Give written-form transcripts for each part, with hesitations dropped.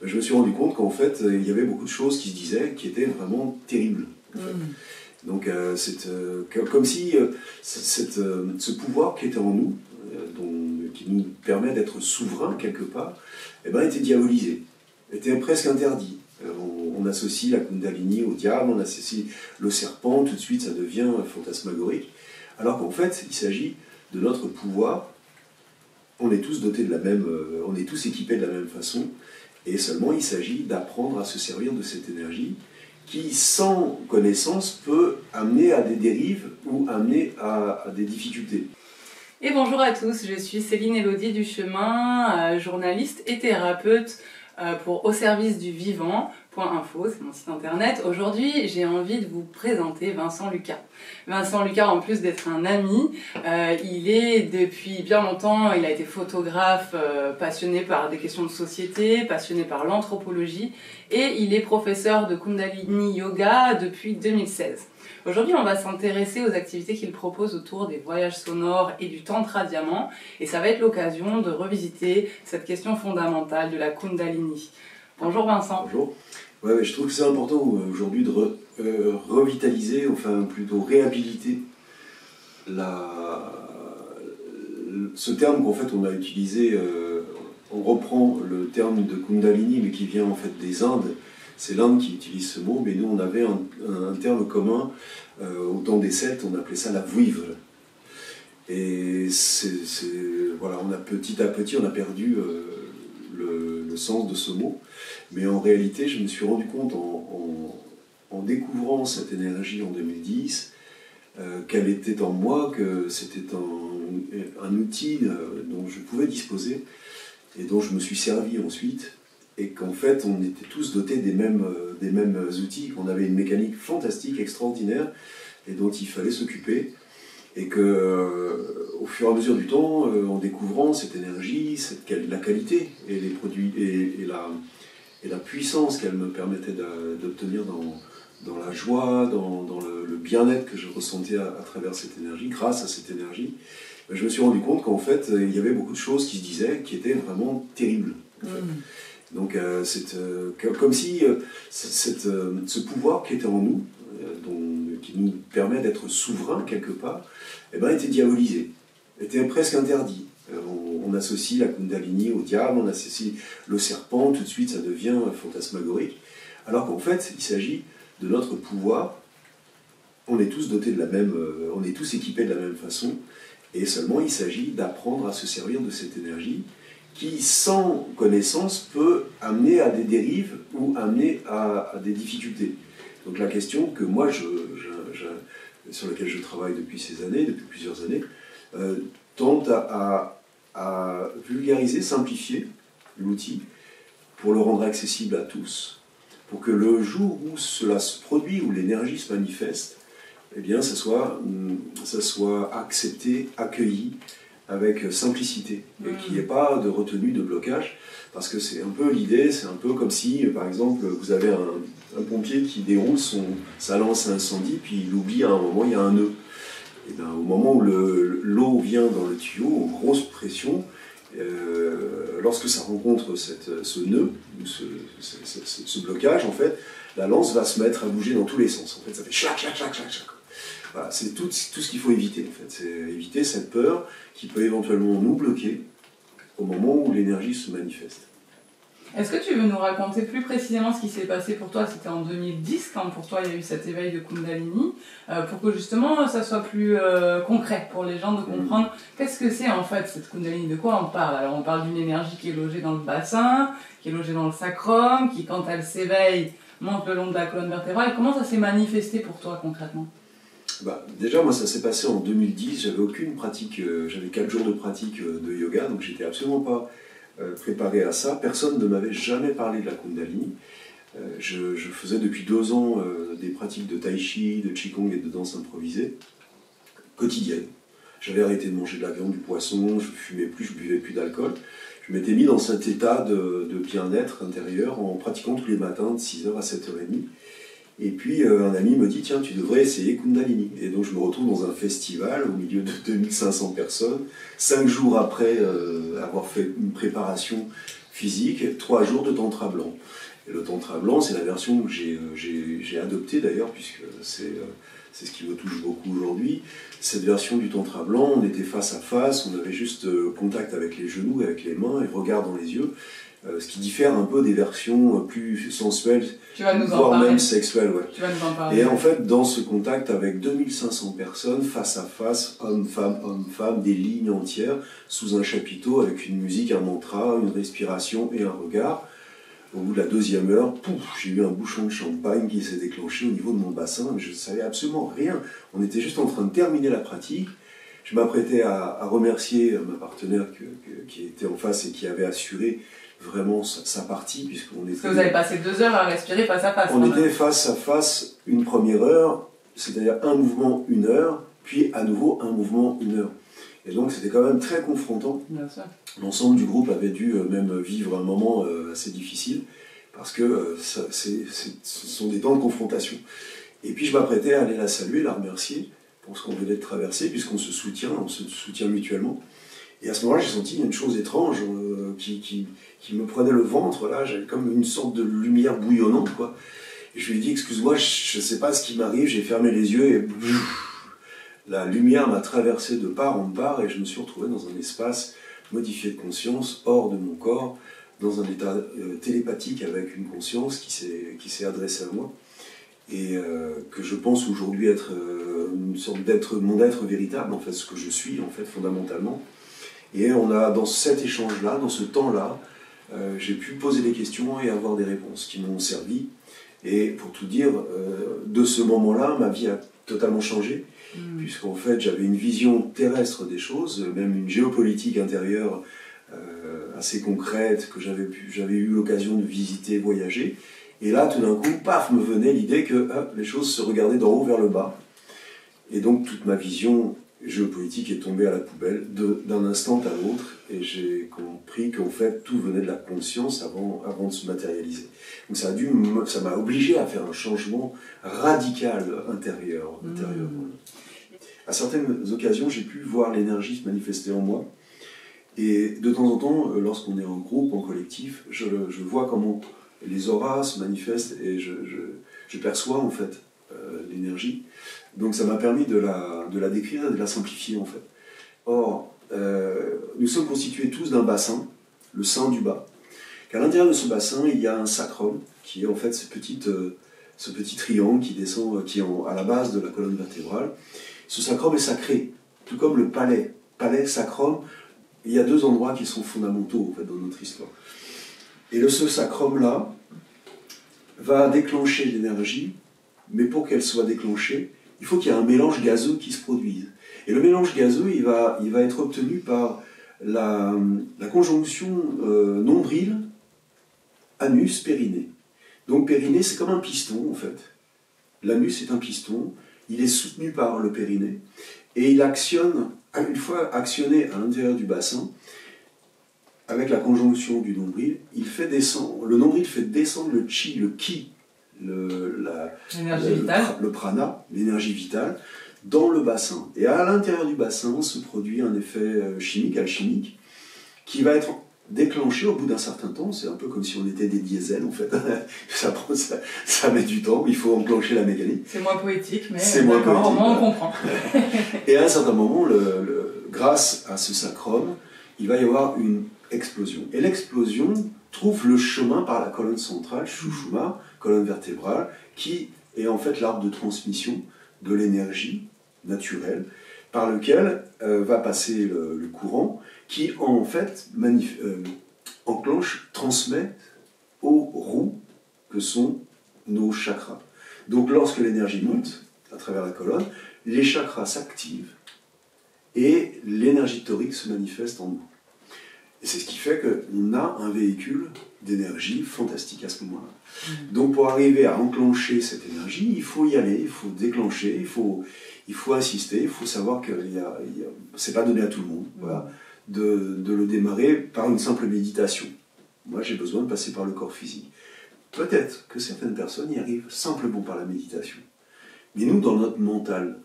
je me suis rendu compte qu'en fait, il y avait beaucoup de choses qui se disaient qui étaient vraiment terribles. En fait. Donc, comme si ce pouvoir qui était en nous, qui nous permet d'être souverains quelque part, était diabolisé, était presque interdit. On associe la Kundalini au diable, on associe le serpent, tout de suite ça devient fantasmagorique. Alors qu'en fait, il s'agit de notre pouvoir. On est tous dotés de la même, on est tous équipés de la même façon, et seulement il s'agit d'apprendre à se servir de cette énergie qui, sans connaissance, peut amener à des dérives ou amener à des difficultés. Et bonjour à tous, je suis Céline Élodie Duchemin, journaliste et thérapeute pour Au service du vivant.info, c'est mon site internet. Aujourd'hui, j'ai envie de vous présenter Vincent Lucas. Vincent Lucas, en plus d'être un ami, il est depuis bien longtemps, il a été photographe, passionné par des questions de société, passionné par l'anthropologie, et il est professeur de Kundalini Yoga depuis 2016. Aujourd'hui, on va s'intéresser aux activités qu'il propose autour des voyages sonores et du Tantra Diamant, et ça va être l'occasion de revisiter cette question fondamentale de la Kundalini. Bonjour Vincent. Bonjour. Ouais, je trouve que c'est important aujourd'hui de revitaliser, enfin plutôt réhabiliter ce terme qu'en fait on a utilisé, on reprend le terme de Kundalini mais qui vient en fait des Indes. C'est l'Inde qui utilise ce mot, mais nous on avait un terme commun, au temps des Celtes, on appelait ça la vouivre. Et voilà, petit à petit on a perdu le sens de ce mot, mais en réalité je me suis rendu compte en découvrant cette énergie en 2010, qu'elle était en moi, que c'était un outil dont je pouvais disposer et dont je me suis servi ensuite. Et qu'en fait, on était tous dotés des mêmes outils, qu'on avait une mécanique fantastique, extraordinaire, et dont il fallait s'occuper. Et qu'au fur et à mesure du temps, en découvrant cette énergie, la qualité et les produits et la puissance qu'elle me permettait d'obtenir dans la joie, dans le bien-être que je ressentais à travers cette énergie, grâce à cette énergie, je me suis rendu compte qu'en fait, il y avait beaucoup de choses qui se disaient qui étaient vraiment terribles. En fait. Donc c'est comme si ce pouvoir qui était en nous, qui nous permet d'être souverains quelque part, était diabolisé, était presque interdit. On associe la Kundalini au diable, on associe le serpent, tout de suite ça devient fantasmagorique. Alors qu'en fait, il s'agit de notre pouvoir. On est tous dotés de la même, on est tous équipés de la même façon, et seulement il s'agit d'apprendre à se servir de cette énergie qui, sans connaissance, peut amener à des dérives ou amener à des difficultés. Donc la question que moi, sur laquelle je travaille depuis plusieurs années, tente à vulgariser, simplifier l'outil pour le rendre accessible à tous, pour que le jour où cela se produit, où l'énergie se manifeste, ça soit accepté, accueilli, avec simplicité, et qu'il n'y ait pas de retenue, de blocage, parce que c'est un peu l'idée, c'est un peu comme si, par exemple, vous avez un pompier qui déroule sa lance à incendie, puis il oublie à un moment, il y a un nœud. Et au moment où l'eau vient dans le tuyau, en grosse pression, lorsque ça rencontre ce nœud, ou ce blocage, en fait, la lance va se mettre à bouger dans tous les sens. En fait, ça fait chlac, chlac, chlac, chlac, chlac. Voilà, c'est tout ce qu'il faut éviter, en fait. C'est éviter cette peur qui peut éventuellement nous bloquer au moment où l'énergie se manifeste. Est-ce que tu veux nous raconter plus précisément ce qui s'est passé pour toi? C'était en 2010, quand pour toi il y a eu cet éveil de Kundalini, pour que justement ça soit plus concret pour les gens de comprendre qu'est-ce que c'est en fait cette Kundalini, de quoi on parle. Alors on parle d'une énergie qui est logée dans le bassin, qui est logée dans le sacrum, qui quand elle s'éveille monte le long de la colonne vertébrale. Comment ça s'est manifesté pour toi concrètement? Déjà, moi, ça s'est passé en 2010, j'avais aucune pratique, j'avais 4 jours de pratique de yoga, donc j'étais absolument pas préparé à ça. Personne ne m'avait jamais parlé de la Kundalini. Je faisais depuis 2 ans des pratiques de tai chi, de qigong et de danse improvisée, quotidiennes. J'avais arrêté de manger de la viande, du poisson, je fumais plus, je buvais plus d'alcool. Je m'étais mis dans cet état de bien-être intérieur en pratiquant tous les matins de 6h à 7h30. Et puis un ami me dit, tiens, tu devrais essayer Kundalini. Et donc je me retrouve dans un festival au milieu de 2500 personnes, 5 jours après avoir fait une préparation physique, 3 jours de tantra blanc. Et le tantra blanc, c'est la version que j'ai adoptée d'ailleurs, puisque c'est ce qui me touche beaucoup aujourd'hui. Cette version du tantra blanc, on était face à face, on avait juste contact avec les genoux, avec les mains et regard dans les yeux. Ce qui diffère un peu des versions plus sensuelles, voire même sexuelles. Ouais. Tu vas nous en parler. Et en fait, dans ce contact avec 2500 personnes, face à face, homme-femme, des lignes entières, sous un chapiteau, avec une musique, un mantra, une respiration et un regard, au bout de la 2e heure, pouf, j'ai eu un bouchon de champagne qui s'est déclenché au niveau de mon bassin, mais je ne savais absolument rien. On était juste en train de terminer la pratique. Je m'apprêtais à remercier ma partenaire qui était en face et qui avait assuré vraiment sa partie, puisqu'on était... Parce que vous avez passé 2 heures à respirer face à face. On était face à face une première heure, c'est-à-dire un mouvement 1 heure, puis à nouveau un mouvement 1 heure. Et donc c'était quand même très confrontant. Bien sûr. L'ensemble du groupe avait dû même vivre un moment assez difficile, parce que ce sont des temps de confrontation. Et puis je m'apprêtais à aller la saluer, la remercier pour ce qu'on venait de traverser, puisqu'on se soutient mutuellement. Et à ce moment-là, j'ai senti une chose étrange qui me prenait le ventre, là, j'avais comme une sorte de lumière bouillonnante, quoi. Et je lui ai dit, excuse-moi, je ne sais pas ce qui m'arrive, j'ai fermé les yeux et la lumière m'a traversé de part en part et je me suis retrouvé dans un espace modifié de conscience, hors de mon corps, dans un état télépathique avec une conscience qui s'est adressée à moi et que je pense aujourd'hui être une sorte d'être, mon être véritable, en fait, ce que je suis, en fait, fondamentalement. Et on a, dans cet échange-là, dans ce temps-là, j'ai pu poser des questions et avoir des réponses qui m'ont servi. Et pour tout dire, de ce moment-là, ma vie a totalement changé, puisqu'en fait, j'avais une vision terrestre des choses, même une géopolitique intérieure assez concrète que j'avais eu l'occasion de visiter, voyager. Et là, tout d'un coup, paf, me venait l'idée que les choses se regardaient d'en haut vers le bas. Et donc, toute ma vision géopolitique est tombée à la poubelle d'un instant à l'autre, et j'ai compris qu'en fait tout venait de la conscience avant de se matérialiser. Donc ça m'a obligé à faire un changement radical intérieur. À certaines occasions, j'ai pu voir l'énergie se manifester en moi, et de temps en temps, lorsqu'on est en groupe, en collectif, je vois comment les auras se manifestent, et je perçois en fait l'énergie. Donc ça m'a permis de la décrire et de la simplifier en fait. Or, nous sommes constitués tous d'un bassin, le sein du bas. Qu'à l'intérieur de ce bassin, il y a un sacrum, qui est en fait ce petit triangle qui descend, qui est à la base de la colonne vertébrale. Ce sacrum est sacré, tout comme le palais. Palais, sacrum, il y a 2 endroits qui sont fondamentaux en fait, dans notre histoire. Et ce sacrum-là va déclencher l'énergie, mais pour qu'elle soit déclenchée, il faut qu'il y ait un mélange gazeux qui se produise. Et le mélange gazeux, il va être obtenu par la conjonction nombril, anus, périnée. Donc périnée, c'est comme un piston, en fait. L'anus est un piston, il est soutenu par le périnée, et il actionne, une fois actionné à l'intérieur du bassin, avec la conjonction du nombril, le nombril fait descendre le chi, le ki, le prana, l'énergie vitale, dans le bassin. Et à l'intérieur du bassin se produit un effet chimique, alchimique, qui va être déclenché au bout d'un certain temps. C'est un peu comme si on était des diesels, en fait. ça met du temps, il faut enclencher la mécanique. C'est moins poétique, mais c'est moins poétique, au moins on comprend. Et à un certain moment, grâce à ce sacrum, il va y avoir une explosion. Et l'explosion trouve le chemin par la colonne centrale, Sushumna, colonne vertébrale, qui est en fait l'arbre de transmission de l'énergie naturelle, par lequel va passer le courant, qui en fait transmet aux roues que sont nos chakras. Donc lorsque l'énergie monte à travers la colonne, les chakras s'activent et l'énergie torique se manifeste en nous. Et c'est ce qui fait qu'on a un véhicule d'énergie fantastique à ce moment-là. Donc pour arriver à enclencher cette énergie, il faut y aller, il faut déclencher, il faut insister, il faut savoir que c'est pas donné à tout le monde, voilà, de le démarrer par une simple méditation. Moi j'ai besoin de passer par le corps physique. Peut-être que certaines personnes y arrivent simplement par la méditation. Mais nous, dans notre mental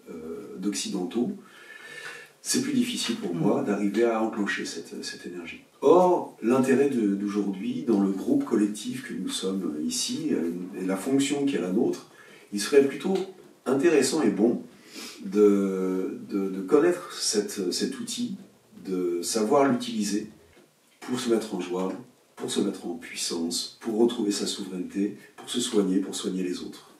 d'occidentaux, c'est plus difficile pour moi d'arriver à enclencher cette énergie. Or, l'intérêt d'aujourd'hui, dans le groupe collectif que nous sommes ici, et la fonction qui est la nôtre, il serait plutôt intéressant et bon de connaître cet outil, de savoir l'utiliser pour se mettre en joie, pour se mettre en puissance, pour retrouver sa souveraineté, pour se soigner, pour soigner les autres.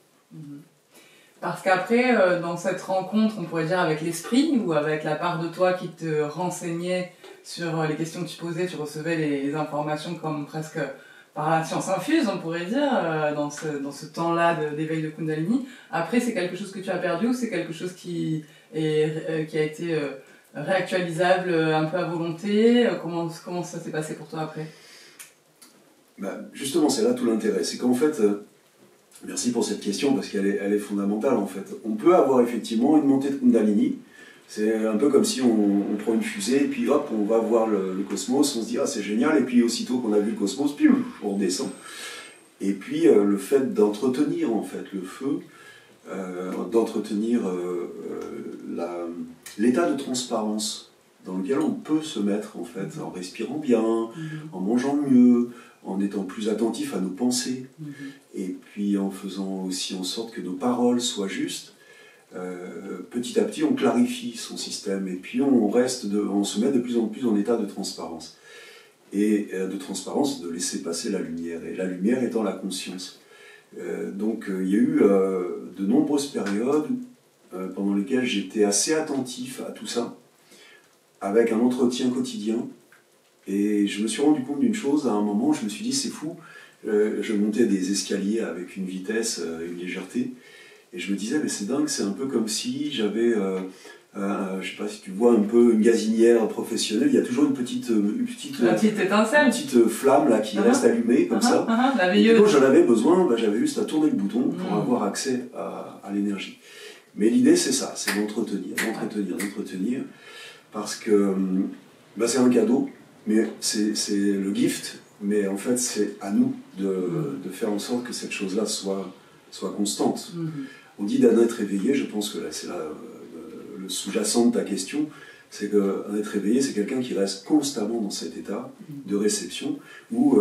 Parce qu'après, dans cette rencontre, on pourrait dire avec l'esprit, ou avec la part de toi qui te renseignait sur les questions que tu posais, tu recevais les informations comme presque par la science infuse, on pourrait dire, dans ce temps-là d'éveil de Kundalini. Après, c'est quelque chose que tu as perdu, ou c'est quelque chose qui a été réactualisable un peu à volonté? Comment ça s'est passé pour toi après? Justement, c'est là tout l'intérêt. C'est qu'en fait, merci pour cette question parce qu'elle est fondamentale en fait. On peut avoir effectivement une montée de Kundalini. C'est un peu comme si on prend une fusée et puis hop, on va voir le cosmos, on se dit ah c'est génial, et puis aussitôt qu'on a vu le cosmos, puis on redescend. Et puis le fait d'entretenir en fait le feu, d'entretenir l'état de transparence dans lequel on peut se mettre en fait, en respirant bien, en mangeant mieux, en étant plus attentif à nos pensées, et puis en faisant aussi en sorte que nos paroles soient justes. Petit à petit, on clarifie son système, et puis on se met de plus en plus en état de transparence. Et de transparence, de laisser passer la lumière, et la lumière étant la conscience. Donc il y a eu de nombreuses périodes pendant lesquelles j'étais assez attentif à tout ça, avec un entretien quotidien. Et je me suis rendu compte d'une chose, à un moment, je me suis dit, c'est fou, je montais des escaliers avec une vitesse, une légèreté, et je me disais, mais c'est dingue, c'est un peu comme si j'avais, je sais pas si tu vois un peu une gazinière professionnelle, il y a toujours une petite étincelle, une petite flamme là, qui reste allumée, comme ça. Et quand j'en avais besoin, j'avais juste à tourner le bouton pour avoir accès à l'énergie. Mais l'idée, c'est ça, c'est d'entretenir, parce que c'est un cadeau, mais c'est le gift, mais en fait c'est à nous de faire en sorte que cette chose-là soit constante. On dit d'un être éveillé, je pense que là c'est le sous-jacent de ta question, c'est qu'un être éveillé c'est quelqu'un qui reste constamment dans cet état de réception, où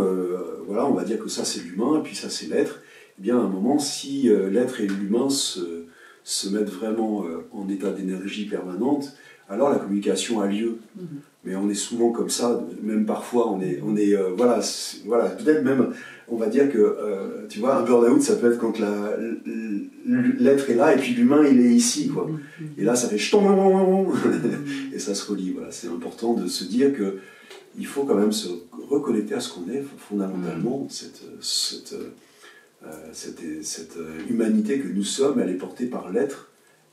voilà, on va dire que ça c'est l'humain, et puis ça c'est l'être. Eh bien à un moment, si l'être et l'humain se mettent vraiment en état d'énergie permanente, alors la communication a lieu. Mais on est souvent comme ça, même parfois on est voilà, peut-être même, on va dire que, tu vois, un burn-out, ça peut être quand l'être est là et puis l'humain il est ici, quoi. Et là ça fait ch'ton, et ça se relie, voilà. C'est important de se dire que il faut quand même se reconnecter à ce qu'on est, fondamentalement, cette humanité que nous sommes, elle est portée par l'être.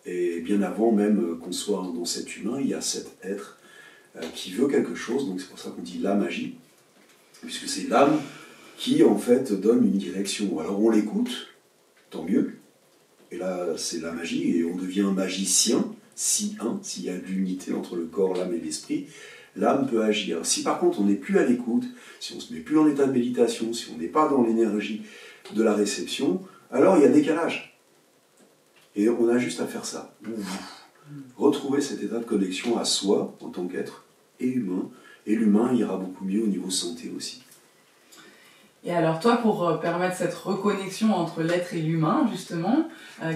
Et bien avant même qu'on soit dans cet humain, il y a cet être qui veut quelque chose, donc c'est pour ça qu'on dit la magie, puisque c'est l'âme qui en fait donne une direction. Alors on l'écoute, tant mieux, et là c'est la magie, et on devient magicien, s'il y a de l'unité entre le corps, l'âme et l'esprit, l'âme peut agir. Si par contre on n'est plus à l'écoute, si on ne se met plus en état de méditation, si on n'est pas dans l'énergie de la réception, alors il y a décalage. Et on a juste à faire ça. Retrouver cet état de connexion à soi, en tant qu'être, et humain. Et l'humain ira beaucoup mieux au niveau santé aussi. Et alors toi, pour permettre cette reconnexion entre l'être et l'humain, justement,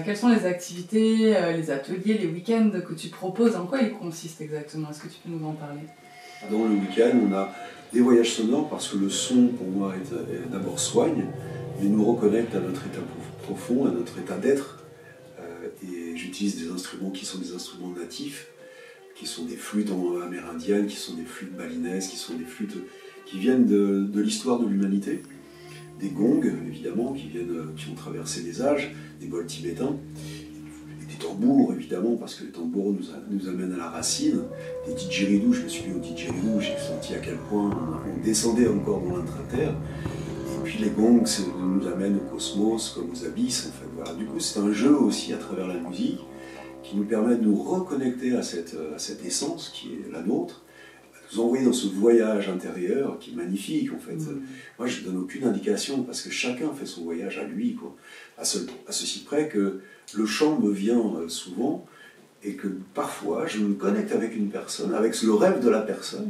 quelles sont les activités, les ateliers, les week-ends que tu proposes? En quoi ils consistent exactement? Est-ce que tu peux nous en parler? Dans le week-end, on a des voyages sonores, parce que le son, pour moi, d'abord soigne, mais nous reconnecte à notre état profond, à notre état d'être. Et j'utilise des instruments qui sont des instruments natifs, qui sont des flûtes amérindiennes, qui sont des flûtes balinaises, qui sont des flûtes qui viennent de l'histoire de l'humanité, des gongs évidemment, qui ont traversé les âges, des bols tibétains, et des tambours évidemment, parce que les tambours nous amènent à la racine, des didgeridoo. Je me suis mis au didgeridoo, j'ai senti à quel point on descendait encore dans l'intra-terre. Et puis les gongs nous amènent au cosmos, comme aux abysses, en fait. Voilà. Du coup, c'est un jeu aussi à travers la musique qui nous permet de nous reconnecter à cette essence qui est la nôtre, à nous envoyer dans ce voyage intérieur qui est magnifique, en fait. Moi, je ne donne aucune indication, parce que chacun fait son voyage à lui, quoi. À ceci près que le chant me vient souvent, et que parfois je me connecte avec une personne, avec le rêve de la personne,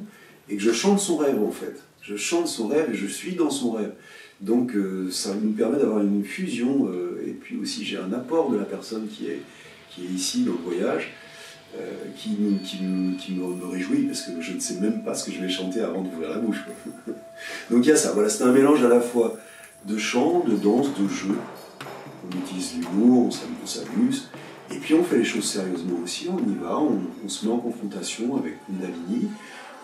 et que je chante son rêve en fait. Je chante son rêve et je suis dans son rêve. Donc ça nous permet d'avoir une fusion, et puis aussi j'ai un apport de la personne qui est ici dans le voyage, qui me réjouit, parce que je ne sais même pas ce que je vais chanter avant d'ouvrir la bouche. Donc il y a ça, voilà, c'est un mélange à la fois de chant, de danse, de jeu. On utilise l'humour, on s'amuse, et puis on fait les choses sérieusement aussi, on y va, on se met en confrontation avec Kundalini,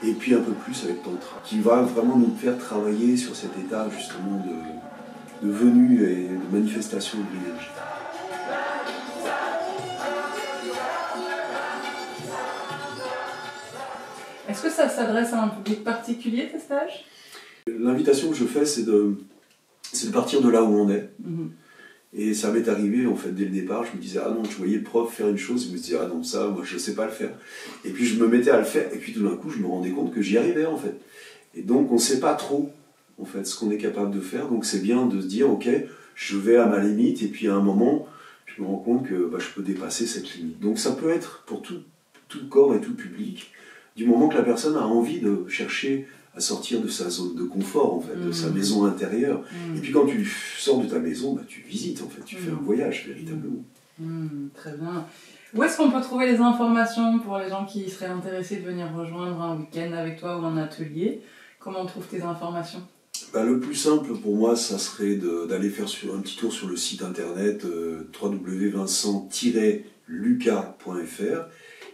et puis un peu plus avec Tantra, qui va vraiment nous faire travailler sur cet état justement de venue et de manifestation de l'énergie. Est-ce que ça s'adresse à un public particulier, tes stages? L'invitation que je fais, c'est de partir de là où on est. Mmh. Et ça m'est arrivé, en fait, dès le départ, je me disais, ah non, je voyais le prof faire une chose, je me disais, ah non, ça, moi, je ne sais pas le faire. Et puis, je me mettais à le faire, et puis tout d'un coup, je me rendais compte que j'y arrivais, en fait. Et donc, on ne sait pas trop, en fait, ce qu'on est capable de faire. Donc, c'est bien de se dire, ok, je vais à ma limite, et puis à un moment, je me rends compte que je peux dépasser cette limite. Donc, ça peut être pour tout corps et tout public, du moment que la personne a envie de chercher à sortir de sa zone de confort, en fait, de sa maison intérieure. Et puis quand tu sors de ta maison, tu visites, en fait, tu fais un voyage, véritablement. Très bien. Où est-ce qu'on peut trouver les informations pour les gens qui seraient intéressés de venir rejoindre un week-end avec toi ou un atelier? Comment on trouve tes informations? Le plus simple pour moi, ça serait d'aller faire un petit tour sur le site internet www.vincent-lucas.fr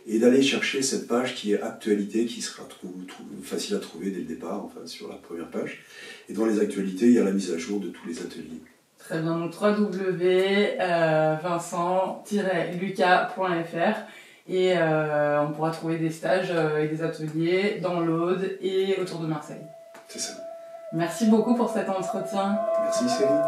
et d'aller chercher cette page qui est actualité, qui sera facile à trouver dès le départ, enfin sur la première page. Et dans les actualités, il y a la mise à jour de tous les ateliers. Très bien, donc www.vincent-lucas.fr et on pourra trouver des stages et des ateliers dans l'Aude et autour de Marseille. C'est ça. Merci beaucoup pour cet entretien. Merci Céline.